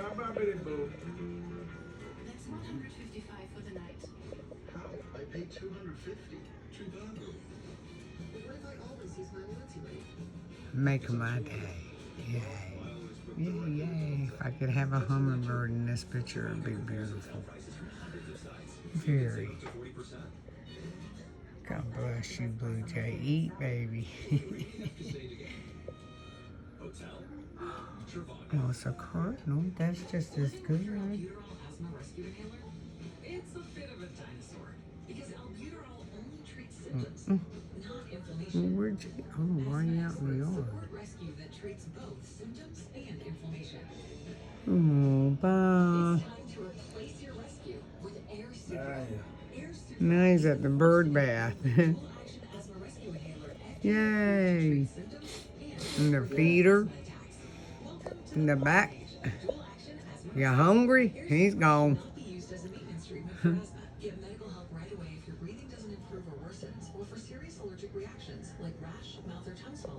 That's 155 for the night. How? I paid 250. Chicago. What if I always use my loyalty rate? Make my day. Yay. Yay, yay. If I could have a hummingbird in this picture, it'd be beautiful. Very. God bless you, Blue Jay. Eat, baby. Oh, it's a cardinal. That's just as good. Albuterol asthma rescue inhaler? It's a bit of a dinosaur because albuterol only treats symptoms, not inflammation. Where'd you? Oh, why are you out in the yard? Support rescue that treats both symptoms and inflammation. Oh, bye. It's time to replace your rescue with Air Supra. Air Supra Now he's at the bird bath. full-action asthma rescue inhaler. Yay. Symptoms And the feeder attacks. Welcome to in the back. dual-action asthma. You hungry? He's gone. Not be used as a maintenance treatment for asthma. Get medical help right away if your breathing doesn't improve or worsens, or for serious allergic reactions like rash, mouth or tongue swelling.